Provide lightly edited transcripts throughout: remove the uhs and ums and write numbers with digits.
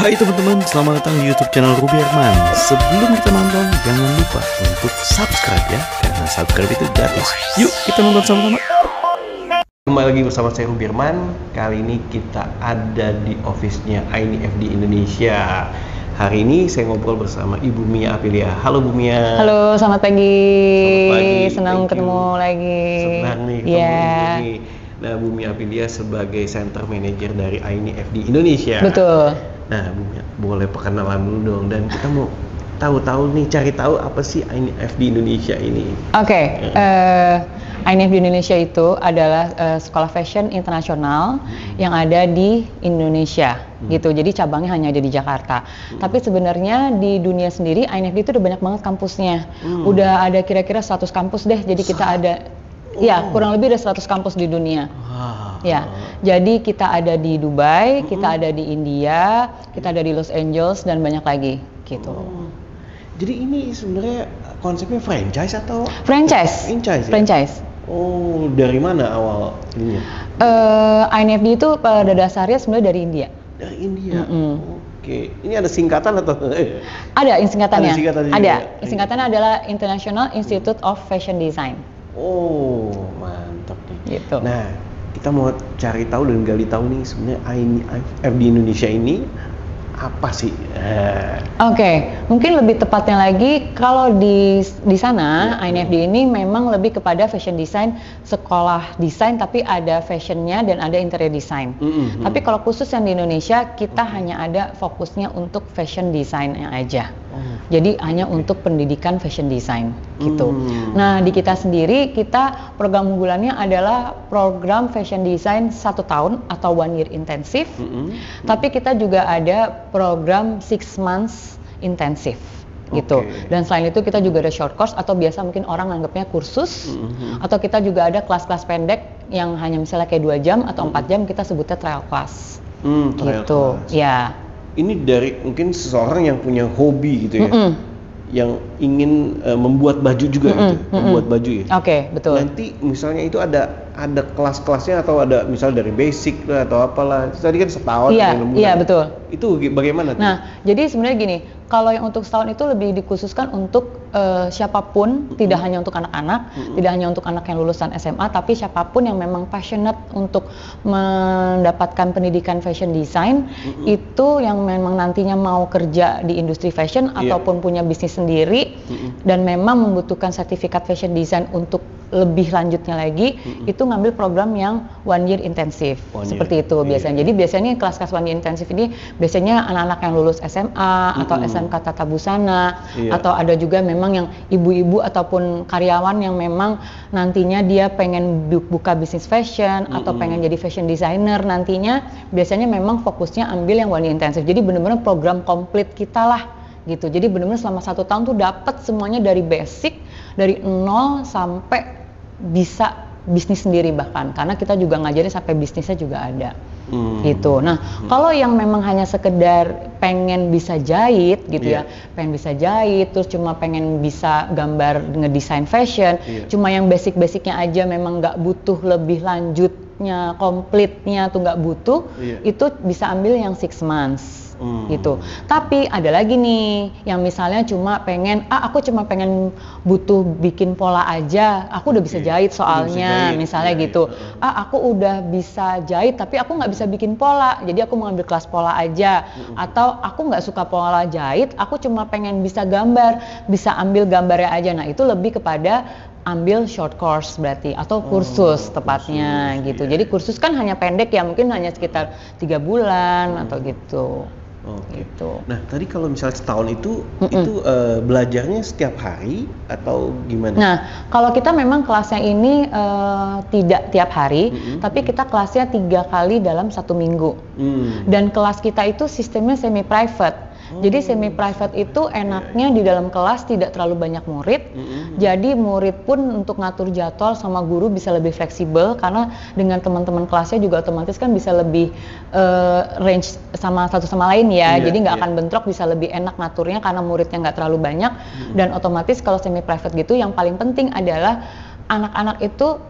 Hai teman-teman, selamat datang di YouTube channel Ruby Herman. Sebelum kita nonton, jangan lupa untuk subscribe ya, karena subscribe itu gratis. Yuk kita nonton sama-sama. Kembali lagi bersama saya Ruby Herman. Kali ini kita ada di office-nya INIF di Indonesia. Hari ini saya ngobrol bersama Ibu Mia Aprilia. Halo Bu Mia. Halo, selamat pagi. Selamat pagi. Senang ketemu lagi. Senang nih ketemu Yeah. ini. Nah, Bu Mia Aprilia sebagai Center Manager dari INIF di Indonesia. Betul. Nah, Bu Mia, boleh perkenalan dulu dong. Dan kita mau tahu-tahu nih, cari tahu apa sih INIF di Indonesia ini. Oke, INIF di Indonesia itu adalah sekolah fashion internasional yang ada di Indonesia gitu. Jadi cabangnya hanya ada di Jakarta. Tapi sebenarnya di dunia sendiri INIF itu udah banyak banget kampusnya. Udah ada kira-kira 100 kampus deh. Jadi kita ada ya kurang lebih ada 100 kampus di dunia. Ya, jadi kita ada di Dubai, kita ada di India, kita ada di Los Angeles dan banyak lagi gitu. Jadi ini sebenarnya konsepnya franchise atau Franchise. Franchise, ya? Franchise. Oh, dari mana awal ininya? INFD itu pada dasarnya sebenarnya dari India. Dari India. Oke, ini ada singkatan atau? Ada singkatannya. Ada singkatannya juga. Ada. Singkatannya adalah International Institute of Fashion Design. Oh, mantap nih. Gitu. Nah, kita mau cari tahu dan gali tahu nih sebenarnya INIF di Indonesia ini apa sih? Oke, mungkin lebih tepatnya lagi kalau di sana INFD ini memang lebih kepada fashion design, sekolah desain tapi ada fashionnya dan ada interior design. Tapi kalau khusus yang di Indonesia kita hanya ada fokusnya untuk fashion design-nya aja. Jadi hanya untuk pendidikan fashion design gitu. Nah, di kita sendiri kita program unggulannya adalah program fashion design 1 tahun atau 1 year intensif. Tapi kita juga ada program 6 months intensif gitu. Dan selain itu kita juga ada short course atau biasa mungkin orang anggapnya kursus. Atau kita juga ada kelas-kelas pendek yang hanya misalnya kayak 2 jam atau 4 jam, kita sebutnya trial class. Gitu. Ya. Ini dari mungkin seseorang yang punya hobi gitu ya, yang ingin membuat baju juga gitu, membuat baju ya. Oke, betul. Nanti misalnya itu ada kelas-kelasnya atau ada misal dari basic lah atau apalah. Tadi kan setahun. Iya, betul. Itu bagaimana tuh? Nah, jadi sebenarnya gini, kalau yang untuk setahun itu lebih dikhususkan untuk siapapun, tidak hanya untuk anak-anak, tidak hanya untuk anak yang lulusan SMA, tapi siapapun yang memang passionate untuk mendapatkan pendidikan fashion design, itu yang memang nantinya mau kerja di industri fashion ataupun punya bisnis sendiri dan memang membutuhkan sertifikat fashion design untuk lebih lanjutnya lagi, itu ngambil program yang 1 year intensif. Seperti itu biasanya. Jadi biasanya kelas-kelas 1 year intensif ini biasanya anak-anak yang lulus SMA atau SMK Tata Busana, atau ada juga memang yang ibu-ibu ataupun karyawan yang memang nantinya dia pengen buka bisnis fashion atau pengen jadi fashion designer nantinya, biasanya memang fokusnya ambil yang 1 year intensif. Jadi benar-benar program komplit kita lah gitu. Jadi benar-benar selama 1 tahun tuh dapat semuanya dari basic, dari 0 sampai bisa bisnis sendiri bahkan, karena kita juga ngajarin sampai bisnisnya juga ada gitu. Nah, kalau yang memang hanya sekedar pengen bisa jahit gitu ya, pengen bisa jahit terus cuma pengen bisa gambar ngedesain fashion, cuma yang basic-basicnya aja memang nggak butuh lebih lanjutnya, komplitnya tuh nggak butuh, itu bisa ambil yang 6 months gitu. Tapi ada lagi nih yang misalnya cuma pengen, aku cuma pengen butuh bikin pola aja, aku udah bisa jahit soalnya, misalnya gitu. Aku udah bisa jahit tapi aku nggak bisa bikin pola, jadi aku mau ambil kelas pola aja. Atau aku nggak suka pola jahit, aku cuma pengen bisa gambar, bisa ambil gambarnya aja. Nah, itu lebih kepada ambil short course berarti atau kursus tepatnya gitu. Jadi kursus kan hanya pendek ya, mungkin hanya sekitar 3 bulan atau gitu. Gitu. Nah, tadi kalau misalnya setahun itu belajarnya setiap hari atau gimana? Nah, kalau kita memang kelasnya ini tidak tiap hari, tapi kita kelasnya 3 kali dalam 1 minggu. Dan kelas kita itu sistemnya semi private. Jadi semi private itu enaknya di dalam kelas tidak terlalu banyak murid. Jadi murid pun untuk ngatur jadwal sama guru bisa lebih fleksibel, karena dengan teman-teman kelasnya juga otomatis kan bisa lebih range sama satu sama lain ya. Jadi nggak akan bentrok, bisa lebih enak ngaturnya karena muridnya nggak terlalu banyak. Dan otomatis kalau semi private gitu yang paling penting adalah anak-anak itu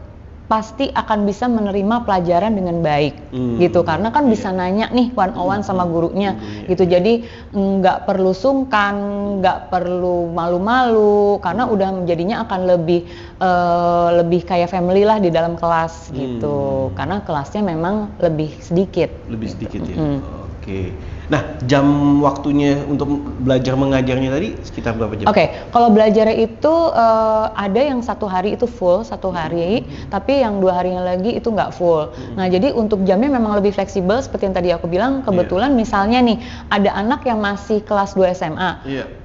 pasti akan bisa menerima pelajaran dengan baik gitu, karena kan bisa nanya nih one-on-one sama gurunya gitu. Jadi nggak perlu sungkan, nggak perlu malu-malu, karena udah menjadinya akan lebih kayak family lah di dalam kelas gitu, karena kelasnya memang lebih sedikit ya. Oke. Nah, jam waktunya untuk belajar mengajarnya tadi sekitar berapa jam? Oke, kalau belajarnya itu ada yang 1 hari itu full 1 hari, tapi yang 2 harinya lagi itu nggak full. Nah, jadi untuk jamnya memang lebih fleksibel seperti yang tadi aku bilang. Kebetulan misalnya nih ada anak yang masih kelas 2 SMA.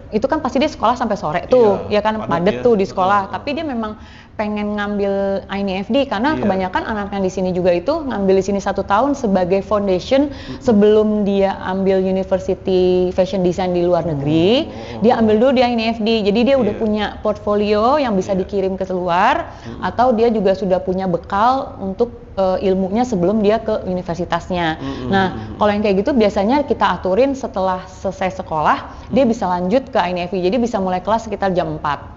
Itu kan pasti dia sekolah sampai sore tuh, ya kan padat tuh di sekolah. Tapi dia memang pengen ngambil INFD karena kebanyakan anak yang di sini juga itu ngambil di sini 1 tahun sebagai foundation sebelum dia ambil University Fashion Design di luar negeri. Dia ambil dulu di INFD, jadi dia udah punya portfolio yang bisa dikirim ke luar, atau dia juga sudah punya bekal untuk ilmunya sebelum dia ke universitasnya. Nah, kalau yang kayak gitu biasanya kita aturin setelah selesai sekolah, dia bisa lanjut ke INFD, jadi bisa mulai kelas sekitar jam 4.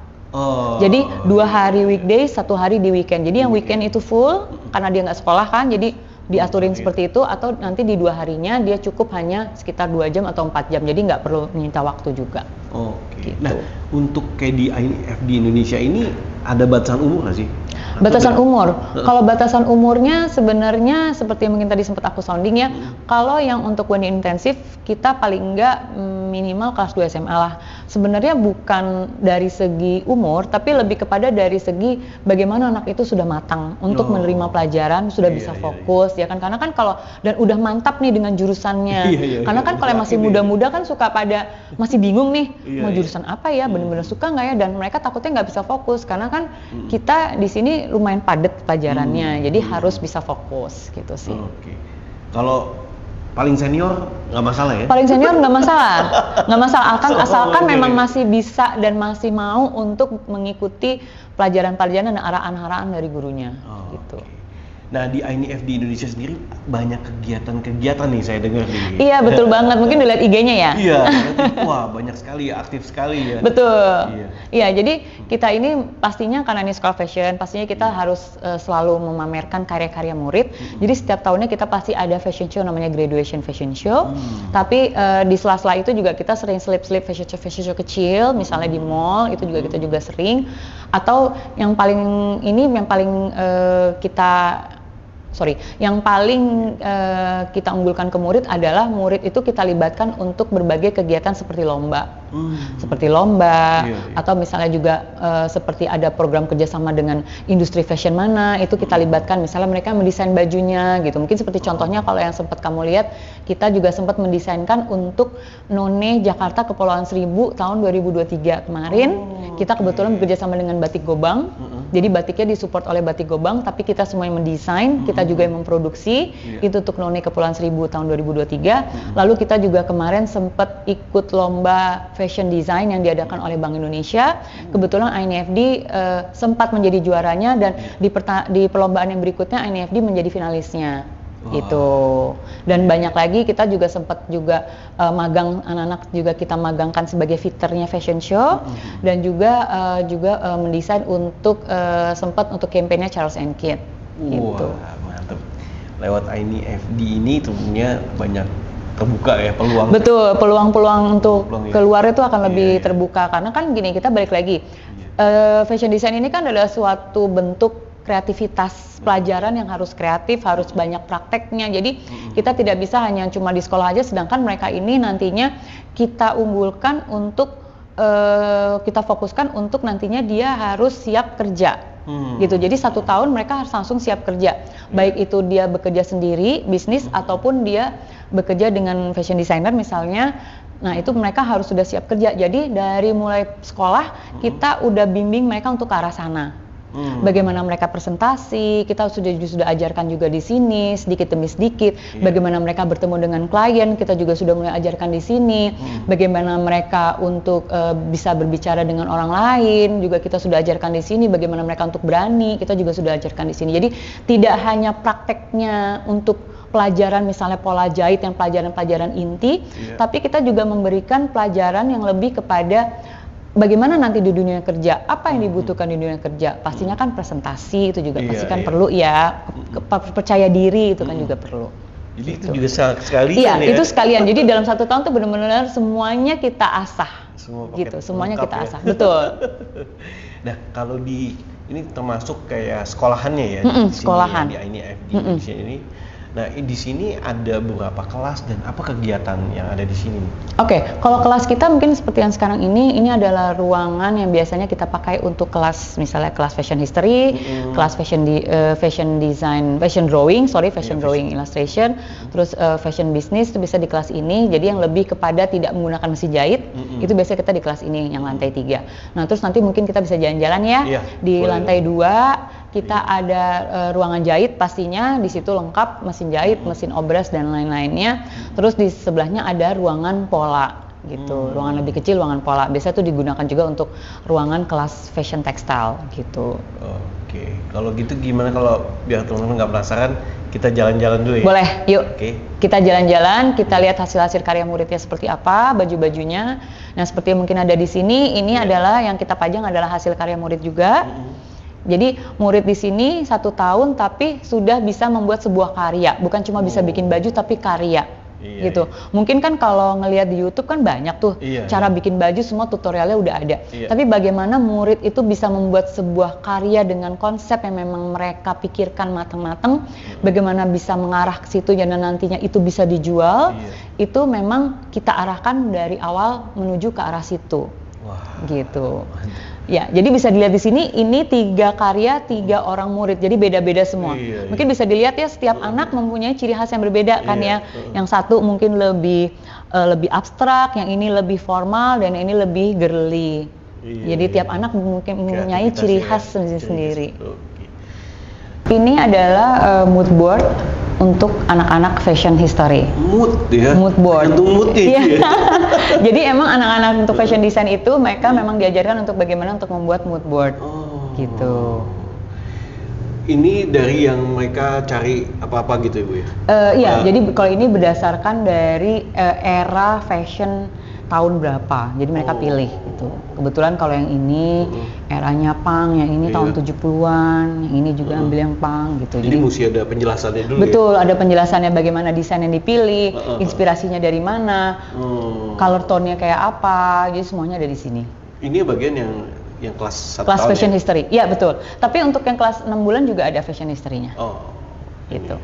Jadi 2 hari weekday, 1 hari di weekend. Jadi yang weekend itu full karena dia nggak sekolah kan, jadi diaturin seperti itu. Atau nanti di 2 harinya dia cukup hanya sekitar 2 jam atau 4 jam. Jadi nggak perlu menyita waktu juga. Gitu. Nah, untuk kayak di INFD Indonesia ini ada batasan umur nggak sih? Batasan umur. Kalau batasan umurnya sebenarnya seperti yang mungkin tadi sempat aku sounding ya. Kalau yang untuk one intensif kita paling enggak minimal kelas 2 SMA lah. Sebenarnya bukan dari segi umur, tapi lebih kepada dari segi bagaimana anak itu sudah matang untuk menerima pelajaran, sudah bisa fokus ya kan. Karena kan kalau dan udah mantap nih dengan jurusannya. Karena kan kalau masih muda-muda kan suka pada masih bingung nih mau jurusan apa ya, benar-benar suka nggak ya, dan mereka takutnya nggak bisa fokus karena kan kita di sini lumayan padat pelajarannya, jadi harus bisa fokus gitu sih. Kalau paling senior nggak masalah ya? Paling senior nggak masalah, asalkan memang masih bisa dan masih mau untuk mengikuti pelajaran-pelajaran dan arahan-arahan dari gurunya gitu. Nah, di INFD Indonesia sendiri banyak kegiatan-kegiatan nih saya dengar nih. Iya, betul banget. Mungkin dilihat IG-nya ya. Iya, wah banyak sekali ya, aktif sekali ya. Betul. Iya, jadi kita ini pastinya karena ini sekolah fashion, pastinya kita harus selalu memamerkan karya-karya murid. Jadi setiap tahunnya kita pasti ada fashion show namanya graduation fashion show. Tapi di sela-sela itu juga kita sering selip-selip fashion show kecil, misalnya di mall itu juga kita juga sering. Atau yang paling kita unggulkan ke murid adalah murid itu kita libatkan untuk berbagai kegiatan seperti lomba, atau misalnya juga seperti ada program kerjasama dengan industri fashion mana, itu kita libatkan, misalnya mereka mendesain bajunya gitu. Mungkin seperti contohnya kalau yang sempat kamu lihat, kita juga sempat mendesainkan untuk None Jakarta Kepulauan Seribu tahun 2023 kemarin. Kita kebetulan bekerjasama dengan Batik Gobang. Jadi batiknya disupport oleh Batik Gobang, tapi kita semua yang mendesain, kita juga yang memproduksi. Itu untuk None Kepulauan Seribu tahun 2023. Lalu kita juga kemarin sempat ikut lomba fashion design yang diadakan oleh Bank Indonesia. Kebetulan INFD sempat menjadi juaranya, dan di perlombaan yang berikutnya INFD menjadi finalisnya. Gitu. Dan banyak lagi kita juga sempat juga magang, anak-anak juga kita magangkan sebagai fitternya fashion show, dan juga mendesain untuk sempat untuk kampanye Charles & Keith. Gitu. Wah, mantap. Lewat INFD ini tentunya banyak terbuka ya peluang. Betul, peluang-peluang untuk keluar itu akan lebih terbuka, karena kan gini, kita balik lagi. Fashion design ini kan adalah suatu bentuk kreativitas pelajaran yang harus kreatif, harus banyak prakteknya. Jadi kita tidak bisa hanya cuma di sekolah aja, sedangkan mereka ini nantinya kita unggulkan untuk kita fokuskan untuk nantinya dia harus siap kerja. Gitu. Jadi 1 tahun mereka harus langsung siap kerja. Baik itu dia bekerja sendiri, bisnis, ataupun dia bekerja dengan fashion designer misalnya. Nah, itu mereka harus sudah siap kerja. Jadi dari mulai sekolah kita udah bimbing mereka untuk ke arah sana. Bagaimana mereka presentasi, kita sudah ajarkan juga di sini sedikit demi sedikit. Bagaimana mereka bertemu dengan klien, kita juga sudah mulai ajarkan di sini. Bagaimana mereka untuk bisa berbicara dengan orang lain, juga kita sudah ajarkan di sini. Bagaimana mereka untuk berani, kita juga sudah ajarkan di sini. Jadi tidak hanya prakteknya untuk pelajaran misalnya pola jahit yang pelajaran-pelajaran inti, tapi kita juga memberikan pelajaran yang lebih kepada bagaimana nanti di dunia kerja, apa yang dibutuhkan di dunia kerja, pastinya kan presentasi itu juga pasti kan perlu ya, percaya diri itu kan juga perlu. Jadi itu juga sekalian iya, ya? itu sekalian, jadi dalam 1 tahun tuh benar-benar semuanya kita asah. Gitu, semuanya kita asah, betul. Nah, kalau ini termasuk kayak sekolahannya ya? Sekolahan. Di INIFD di sini. Nah, di sini ada beberapa kelas dan apa kegiatan yang ada di sini? Oke, kalau kelas kita mungkin seperti yang sekarang ini adalah ruangan yang biasanya kita pakai untuk kelas, misalnya kelas fashion history, kelas fashion design, fashion drawing, illustration, terus fashion business itu bisa di kelas ini. Jadi yang lebih kepada tidak menggunakan mesin jahit, itu biasanya kita di kelas ini yang lantai 3. Nah, terus nanti mungkin kita bisa jalan-jalan ya, di lantai 2. Kita ada ruangan jahit pastinya, di situ lengkap mesin jahit, mesin obras dan lain-lainnya. Terus di sebelahnya ada ruangan pola gitu, ruangan lebih kecil, ruangan pola. Biasa tuh digunakan juga untuk ruangan kelas fashion textile gitu. Oke, kalau gitu gimana kalau biar teman-teman nggak penasaran, kita jalan-jalan dulu ya? Boleh, yuk. Kita jalan-jalan, kita lihat hasil-hasil karya muridnya seperti apa, baju-bajunya. Nah, seperti yang mungkin ada di sini, ini adalah yang kita pajang adalah hasil karya murid juga. Jadi murid di sini 1 tahun tapi sudah bisa membuat sebuah karya, bukan cuma bisa bikin baju tapi karya. Gitu. Mungkin kan kalau ngelihat di YouTube kan banyak tuh cara bikin baju, semua tutorialnya udah ada. Tapi bagaimana murid itu bisa membuat sebuah karya dengan konsep yang memang mereka pikirkan matang-matang, bagaimana bisa mengarah ke situ dan nantinya itu bisa dijual, itu memang kita arahkan dari awal menuju ke arah situ. Gitu. Ya, jadi bisa dilihat di sini, ini 3 karya, 3 orang murid, jadi beda-beda semua. Mungkin bisa dilihat ya, setiap anak mempunyai ciri khas yang berbeda kan ya. Yang satu mungkin lebih abstrak, yang ini lebih formal, dan ini lebih girly. Jadi tiap anak mungkin mempunyai ciri khas sendiri-sendiri. Ini adalah mood board untuk anak-anak fashion history. Mood ya? Mood board. Gantung moodnya. Jadi emang anak-anak untuk fashion design itu mereka memang diajarkan untuk bagaimana untuk membuat mood board. Gitu. Ini dari yang mereka cari apa-apa gitu ya Bu ya? Iya, jadi kalau ini berdasarkan dari era fashion tahun berapa, jadi mereka pilih gitu. Kebetulan kalau yang ini eranya punk, yang ini tahun 70-an, yang ini juga ambil yang punk gitu. Jadi mesti ada penjelasannya dulu. Betul, ada penjelasannya bagaimana desain yang dipilih, inspirasinya dari mana, color tone-nya kayak apa, jadi semuanya ada di sini. Ini bagian yang kelas 1 kelas tahun fashion ya? history, iya betul. Tapi untuk yang kelas 6 bulan juga ada fashion history-nya. Gitu.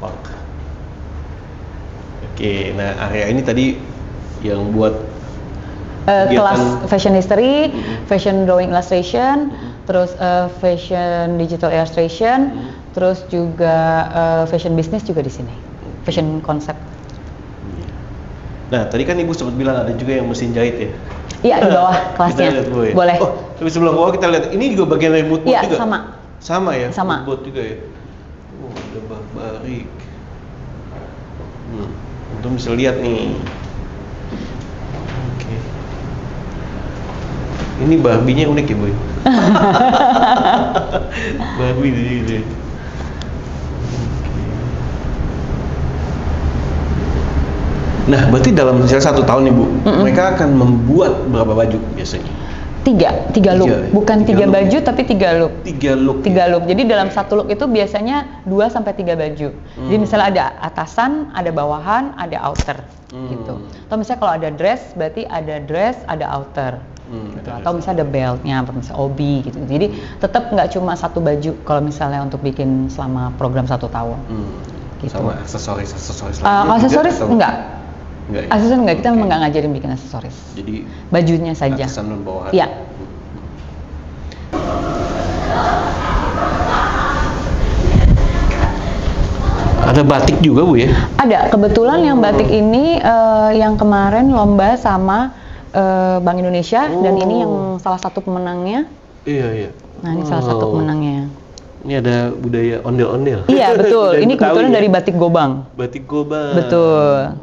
Punk. Oke, nah area ini tadi yang buat kelas fashion history, fashion drawing illustration, terus fashion digital illustration, terus juga fashion business juga di sini, fashion concept. Nah, tadi kan Ibu sempat bilang ada juga yang mesin jahit ya? Iya, di bawah kelasnya. Kita lihat dulu ya? Boleh. Oh, tapi sebelum bawah kita lihat, ini juga bagian dari mood board juga? Iya, sama. Sama ya? Sama. Mood board juga ya? Ada barbarik. Untuk bisa lihat nih. Oke. Ini Barbie-nya unik ya Bu? Barbie gitu. Nah, berarti dalam misalnya 1 tahun nih Bu, mereka akan membuat berapa baju biasanya? 3 look, bukan 3 baju tapi 3 look. 3 look. 3 look. Jadi dalam 1 look itu biasanya 2 sampai 3 baju. Jadi misalnya ada atasan, ada bawahan, ada outer gitu. Atau misalnya kalau ada dress, berarti ada dress, ada outer. Gitu. Atau misalnya ada beltnya, misalnya obi gitu. Jadi tetap nggak cuma 1 baju kalau misalnya untuk bikin selama program 1 tahun. Gitu. Sama aksesoris aksesoris enggak. Enggak ya? Aksesoris enggak, kita memang nggak ngajarin bikin aksesoris. Jadi bajunya saja. Atasan dan bawahan. Iya. Ada batik juga Bu ya? Ada. Kebetulan yang batik ini yang kemarin lomba sama Bank Indonesia dan ini yang salah satu pemenangnya. Iya. Nah, ini salah satu pemenangnya. Ini ada budaya ondel-ondel. Iya, betul. Ini kebetulan dari batik Gobang. Batik Gobang. Betul.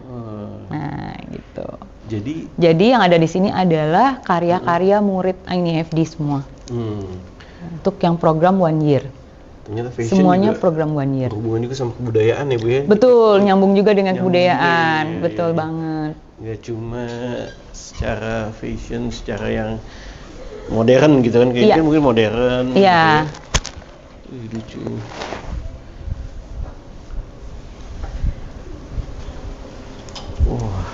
Nah, gitu. Jadi yang ada di sini adalah karya-karya murid INIFD semua. Untuk yang program 1 year. Ternyata fashion Semuanya juga program 1 year. berhubungan juga sama kebudayaan ya Bu ya. Betul, nyambung juga dengan Nyambung kebudayaan. juga, Betul iya. banget. Nggak cuma secara fashion, secara yang modern gitu kan, kayaknya Iya. mungkin modern gitu Iya. ya. Wih, lucu. Wah,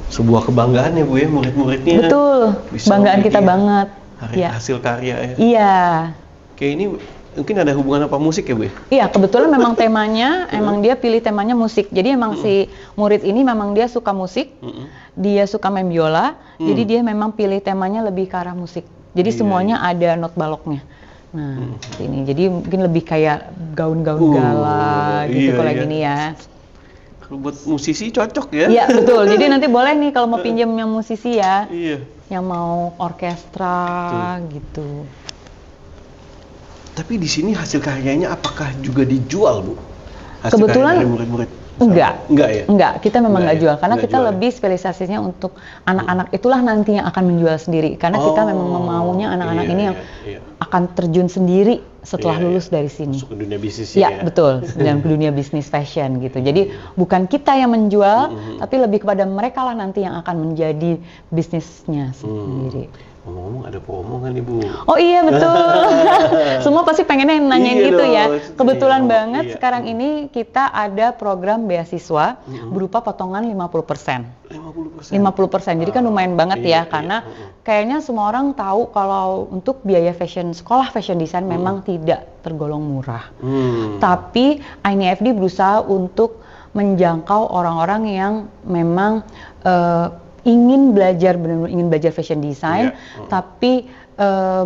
sebuah kebanggaan ya Bu ya, murid-muridnya Betul, bisa banggaan kita bikin banget. Iya. hasil karya ya. Iya. Kayak ini mungkin ada hubungan apa musik ya Bu ya? Iya, kebetulan memang temanya, emang dia pilih temanya musik. Jadi emang si murid ini memang dia suka musik, dia suka main biola, jadi dia memang pilih temanya lebih ke arah musik. Jadi Iya, semuanya ada not baloknya. Nah, ini jadi mungkin lebih kayak gaun-gaun gala gitu iya, kalau iya. gini ya. Kalau buat musisi cocok ya? Iya, betul. Jadi nanti boleh nih kalau mau pinjam yang musisi ya, Iya. yang mau orkestra gitu. Tapi di sini hasil karyanya apakah juga dijual Bu? Hasil Kebetulan karya dari murid-murid? Enggak. Enggak ya? Enggak, kita memang Enggak nggak ya? jual karena Nggak kita jual ya? lebih spesialisasinya untuk anak-anak itulah nanti yang akan menjual sendiri karena kita memang maunya anak-anak iya, ini yang iya. akan terjun sendiri setelah Iya, lulus iya. dari sini. Masuk ke dunia bisnis Ya, ya? betul, dalam dunia bisnis fashion gitu. Jadi bukan kita yang menjual, tapi lebih kepada mereka lah nanti yang akan menjadi bisnisnya sendiri. Ngomong-ngomong ada promo kan Ibu? Oh iya betul. Semua pasti pengennya nanyain Iya gitu ya. dong. Kebetulan Iya, banget iya. sekarang ini kita ada program beasiswa berupa potongan 50%. 50%? 50%. Jadi kan lumayan banget Iya, ya karena kayaknya semua orang tahu kalau untuk biaya sekolah fashion design memang tidak tergolong murah. Tapi INIFD berusaha untuk menjangkau orang-orang yang memang ingin belajar benar-benar ingin belajar fashion design, tapi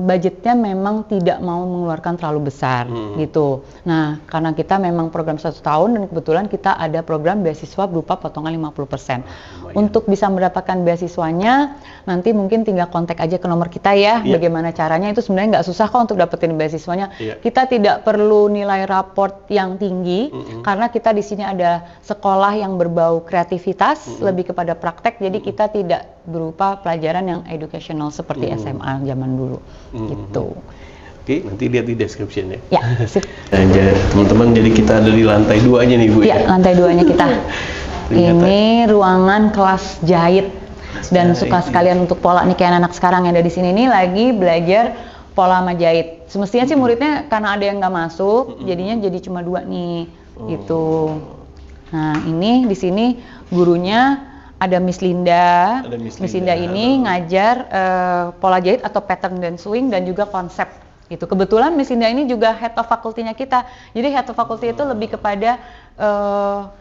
budgetnya memang tidak mau mengeluarkan terlalu besar gitu. Nah, karena kita memang program 1 tahun dan kebetulan kita ada program beasiswa berupa potongan 50%. Untuk bisa mendapatkan beasiswanya, nanti mungkin tinggal kontak aja ke nomor kita ya. Bagaimana caranya itu sebenarnya nggak susah kok untuk dapetin beasiswanya. Kita tidak perlu nilai raport yang tinggi karena kita di sini ada sekolah yang berbau kreativitas, lebih kepada praktek. Jadi kita tidak berupa pelajaran yang educational seperti SMA zaman dulu gitu. Oke, nanti lihat di description ya. Ya, sip. Dan teman-teman, jadi kita ada di lantai 2-nya nih Bu Ya, lantai 2-nya kita. Ternyata. Ini ruangan kelas jahit dan suka sekalian untuk pola nih kayak anak sekarang yang ada di sini nih lagi belajar pola sama jahit. Semestinya sih muridnya karena ada yang nggak masuk, jadinya jadi cuma 2 nih gitu. Nah, ini di sini gurunya ada Miss Linda. Ada Miss Miss Linda. Linda ini ngajar pola jahit atau pattern dan swing dan juga konsep gitu. Kebetulan Miss Linda ini juga head of faculty-nya kita. Jadi head of faculty itu lebih kepada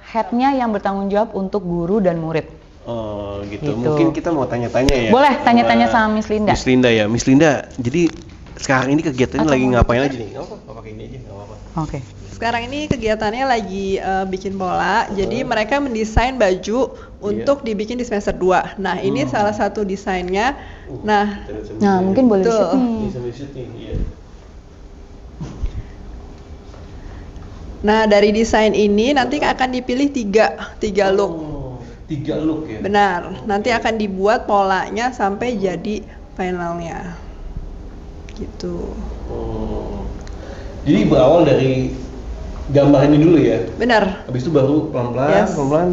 head-nya yang bertanggung jawab untuk guru dan murid. Oh gitu. Gitu. Mungkin kita mau tanya-tanya ya. Boleh tanya-tanya sama Miss Linda. Miss Linda ya. Miss Linda, jadi sekarang ini kegiatannya Atau lagi mau ngapain aja nih? Nggak apa-apa, pakai ini aja, nggak apa-apa. Oke. Sekarang ini kegiatannya lagi bikin pola, jadi mereka mendesain baju untuk dibikin di semester 2. Nah, ini salah satu desainnya. Nah, mungkin boleh Tuh. di-shoot nih. Bisa di-shoot nih, iya. nah dari desain ini nanti akan dipilih tiga look. Oh, 3 look ya? Benar, nanti akan dibuat polanya sampai jadi finalnya. Gitu. Oh. Jadi berawal dari gambar ini dulu ya? Benar. Habis itu baru pelan-pelan, Yes. pelan-pelan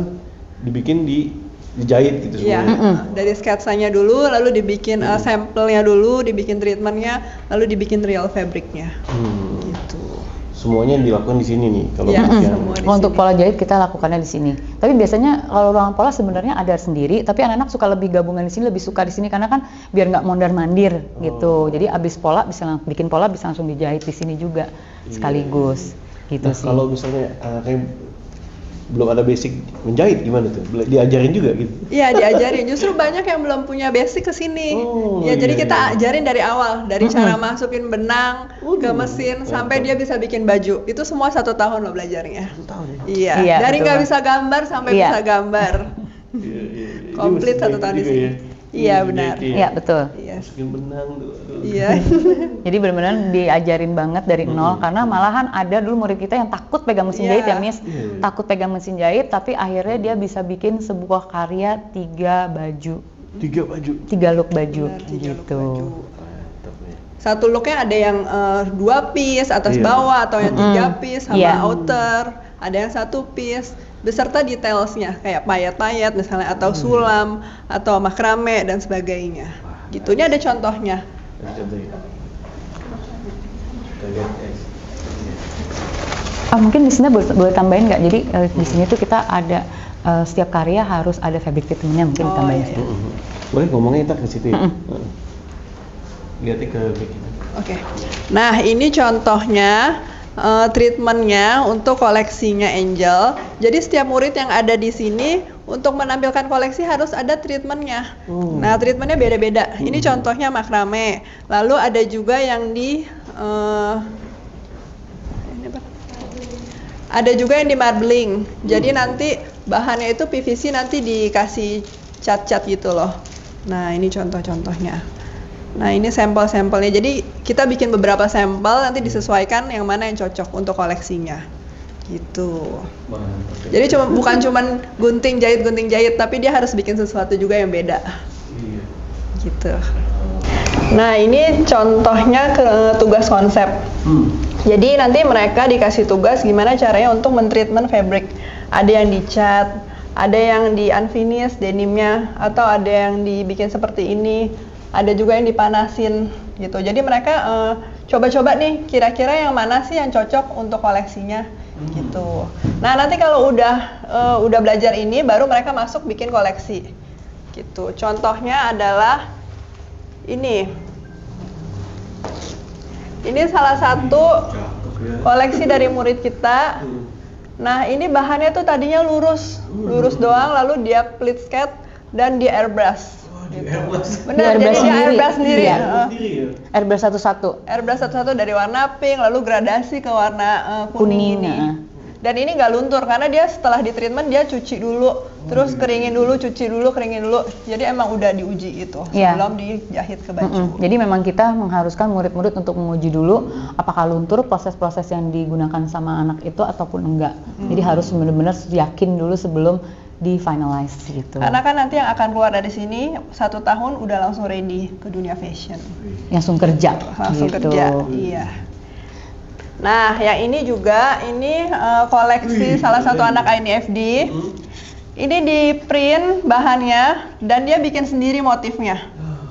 dibikin dijahit gitu Iya, semuanya. dari sketsanya dulu, lalu dibikin sampelnya dulu, dibikin treatmentnya, lalu dibikin real fabricnya. Gitu. Semuanya dilakukan di sini nih kalau Iya, yang semua di Kalau untuk sini. pola jahit kita lakukannya di sini. Tapi biasanya kalau ruangan pola sebenarnya ada sendiri, tapi anak-anak suka lebih gabungan di sini, lebih suka di sini karena kan biar nggak mondar-mandir gitu. Jadi abis pola bikin pola bisa langsung dijahit di sini juga sekaligus gitu Nah, sih. kalau misalnya anaknya belum ada basic menjahit gimana tuh? Diajarin juga gitu? Iya, diajarin. Justru banyak yang belum punya basic ke sini. Oh, Ya, jadi iya, kita iya. ajarin dari awal, dari cara masukin benang ke mesin sampai dia bisa bikin baju. Itu semua 1 tahun loh belajarnya. 1 tahun ya? Iya, Iya, dari betul. nggak bisa gambar sampai Iya. bisa gambar. Iya. Komplit 1 tahun di sini. Iya, benar. Iya betul. Iya. Masukin benang tuh. aduh. Iya. Jadi benar-benar diajarin banget dari nol karena malahan ada dulu murid kita yang takut pegang mesin Iya. jahit ya Miss. Takut pegang mesin jahit tapi akhirnya dia bisa bikin sebuah karya 3 baju. 3 baju. 3 look baju Benar, 3 look gitu. baju. Mantap ya. satu looknya ada yang 2 piece atas Iya. bawah, atau yang 3 piece sama Iya. outer, ada yang 1 piece beserta detailsnya kayak payet-payet misalnya, atau sulam atau makrame dan sebagainya. Gitu. Ini ada contohnya. Mungkin di sini boleh tambahin nggak? Jadi di sini tuh kita ada setiap karya harus ada fabric treatmentnya, mungkin ditambahin sih. Boleh ngomongnya ntar ke situ ya. Lihatnya ke back kita. Oke. Nah, ini contohnya treatmentnya untuk koleksinya Angel. Jadi setiap murid yang ada di sini untuk menampilkan koleksi harus ada treatmentnya. Nah, treatmentnya beda-beda. Ini contohnya makrame. Lalu ada juga yang di ada juga yang di marbling. Jadi nanti bahannya itu PVC, nanti dikasih cat-cat gitu loh. Nah, ini contoh-contohnya. Nah, ini sampel-sampelnya. Jadi kita bikin beberapa sampel, nanti disesuaikan yang mana yang cocok untuk koleksinya. Gitu. Jadi bukan cuman gunting jahit, tapi dia harus bikin sesuatu juga yang beda. Gitu. Nah, ini contohnya ke tugas konsep. Jadi nanti mereka dikasih tugas gimana caranya untuk mentreatment fabric. Ada yang dicat, ada yang di unfinish denimnya, atau ada yang dibikin seperti ini, ada juga yang dipanasin gitu. Jadi mereka coba-coba nih kira-kira yang mana sih yang cocok untuk koleksinya gitu. Nah, nanti kalau udah belajar ini baru mereka masuk bikin koleksi gitu. Contohnya adalah ini salah satu koleksi dari murid kita. Nah, ini bahannya tuh tadinya lurus doang, lalu dia pleat sketch dan dia airbrush. Benar, jadi dia airbrush sendiri. Iya. Airbrush satu-satu. Airbrush satu-satu dari warna pink, lalu gradasi ke warna kuning ini. Dan ini nggak luntur karena dia setelah di treatment dia cuci dulu, terus keringin dulu, cuci dulu, keringin dulu. Jadi emang udah diuji gitu sebelum dijahit ke baju. Jadi memang kita mengharuskan murid-murid untuk menguji dulu apakah luntur proses-proses yang digunakan sama anak itu ataupun enggak. Jadi harus benar-benar yakin dulu sebelum di finalize gitu. Karena kan nanti yang akan keluar dari sini 1 tahun udah langsung ready ke dunia fashion. Langsung kerja. Langsung gitu. kerja, iya. Nah, yang ini juga, ini koleksi salah satu anak INFD. Ini di print bahannya dan dia bikin sendiri motifnya.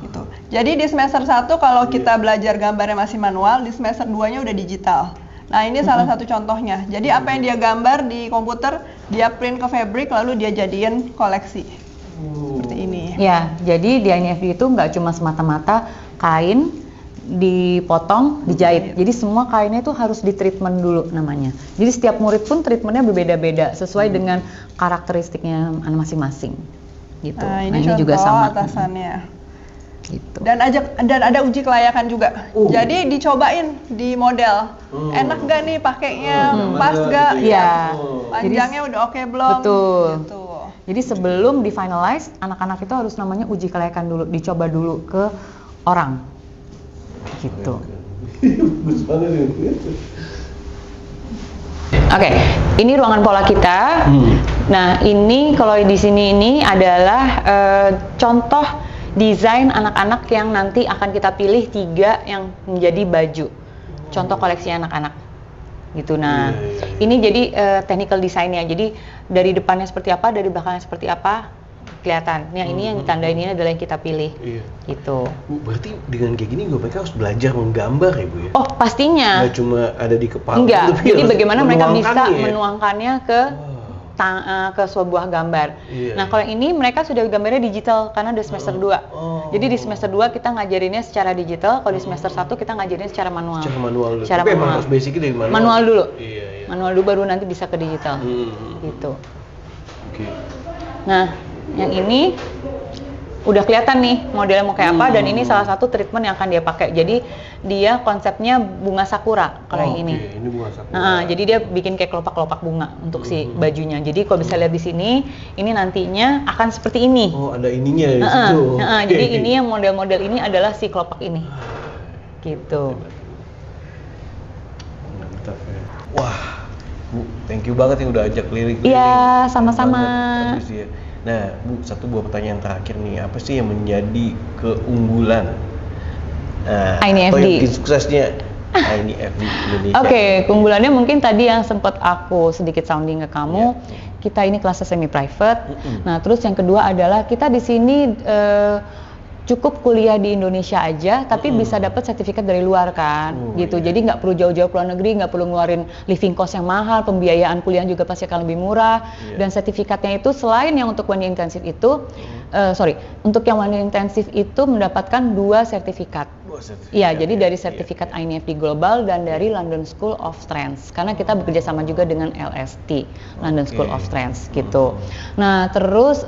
Gitu. Jadi di semester 1 kalau kita belajar gambarnya masih manual, di semester 2-nya udah digital. Nah, ini salah satu contohnya. Jadi apa yang dia gambar di komputer, dia print ke fabric lalu dia jadiin koleksi. Seperti ini. Ya, jadi di INFD itu nggak cuma semata-mata kain dipotong, dijahit. Jadi semua kainnya itu harus di treatment dulu namanya. Jadi setiap murid pun treatmentnya berbeda-beda sesuai dengan karakteristiknya masing-masing. Gitu. Nah, ini juga sama. atasannya. Gitu. Dan ada uji kelayakan juga. Jadi dicobain di model. Enak gak nih pakainya? Pas gak? Iya. Panjangnya udah oke belum? Betul. Gitu. Jadi sebelum di finalize, anak-anak itu harus namanya uji kelayakan dulu, dicoba dulu ke orang. Gitu. Oke, ini ruangan pola kita. Nah, ini kalau di sini ini adalah contoh desain anak-anak yang nanti akan kita pilih 3 yang menjadi baju. Contoh koleksi anak-anak. Gitu. Nah, ini jadi technical desainnya. Jadi dari depannya seperti apa, dari belakangnya seperti apa, kelihatan. Yang ini yang ditandain ini adalah yang kita pilih. Gitu. Bu, berarti dengan kayak gini mereka harus belajar menggambar ya, Bu ya? Oh, pastinya. Nggak cuma ada di kepala. Enggak. Tapi Jadi harus bagaimana mereka bisa menuangkannya. menuangkannya ke sebuah gambar. Nah, kalau ini mereka sudah gambarnya digital karena di semester 2. Jadi di semester 2 kita ngajarinnya secara digital, kalau di semester 1 kita ngajarinnya secara manual. Secara manual dulu. Secara Tapi emang manual. harus basicnya dari manual. Manual dulu. Iya. Manual dulu baru nanti bisa ke digital. Gitu. Oke. Nah, yang ini udah kelihatan nih modelnya mau kayak apa, dan ini salah satu treatment yang akan dia pakai. Jadi dia konsepnya bunga sakura kalau yang ini. Ini bunga sakura. Nah, jadi dia bikin kayak kelopak-kelopak bunga untuk si bajunya. Jadi kalau bisa lihat di sini, ini nantinya akan seperti ini. Oh, ada ininya di situ. Jadi ini yang model-model ini adalah si kelopak ini. Gitu. Mantap ya. Wah, Bu, thank you banget yang udah ajak keliling. Iya, sama-sama. Nah, Bu, satu buah pertanyaan terakhir nih. Apa sih yang menjadi keunggulan Nah, INIFD. apa yang bikin suksesnya INIFD Indonesia? Oke, keunggulannya mungkin tadi yang sempat aku sedikit sounding ke kamu. Kita ini kelasnya semi private. Nah, terus yang kedua adalah kita di sini cukup kuliah di Indonesia aja, tapi bisa dapat sertifikat dari luar kan, gitu. Jadi nggak perlu jauh-jauh ke luar negeri, nggak perlu ngeluarin living cost yang mahal, pembiayaan kuliah juga pasti akan lebih murah. Dan sertifikatnya itu selain yang untuk one year intensif itu, untuk yang one year intensif itu mendapatkan 2 sertifikat. Iya, jadi dari sertifikat INIFD Global dan dari London School of Trends. Karena kita bekerja sama juga dengan LST, London School of Trends gitu. Nah, terus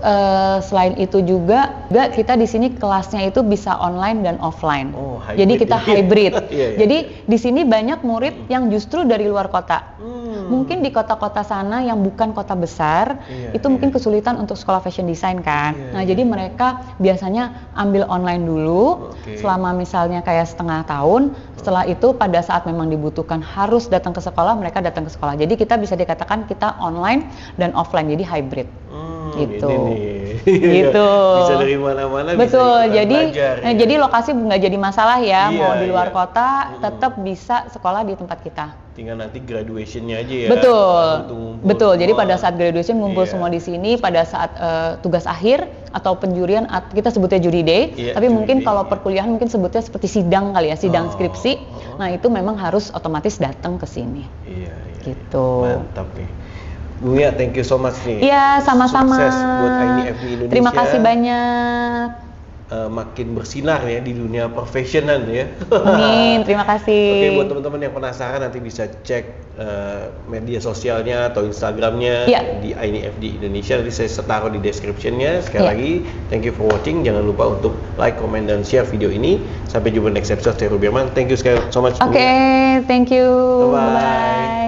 selain itu juga kita di sini kelasnya itu bisa online dan offline. Jadi kita hybrid. Jadi di sini banyak murid yang justru dari luar kota. Mungkin di kota-kota sana yang bukan kota besar, itu mungkin kesulitan untuk sekolah fashion design kan. Nah, jadi mereka biasanya ambil online dulu selama misalnya kayak setengah tahun. Setelah itu pada saat memang dibutuhkan harus datang ke sekolah, mereka datang ke sekolah. Jadi kita bisa dikatakan kita online dan offline, jadi hybrid. Gitu. Gitu. Bisa dari mana-mana. Betul. Bisa jadi belajar, jadi lokasi nggak jadi masalah ya. Mau di luar iya. kota tetap bisa sekolah di tempat kita. Tinggal nanti graduationnya aja ya. Betul. Jadi pada saat graduation ngumpul semua di sini. Pada saat tugas akhir atau penjurian, kita sebutnya jury day. Tapi jury mungkin day, kalau perkuliahan mungkin sebutnya seperti sidang kali ya, sidang skripsi. Nah itu memang harus otomatis datang ke sini. Iya. Gitu. Mantap nih. Bu ya, thank you so much nih. Iya, sama-sama. Sukses buat INIFD Indonesia. Terima kasih banyak. Makin bersinar ya di dunia perfessionan ya. Amin, terima kasih. Oke, buat teman-teman yang penasaran nanti bisa cek media sosialnya atau Instagramnya di INIFD Indonesia. Nanti saya taruh di description-nya. Sekali lagi, thank you for watching. Jangan lupa untuk like, comment, dan share video ini. Sampai jumpa next episode. Saya Rubirman. Thank you so much. Oke, thank you. Bye-bye.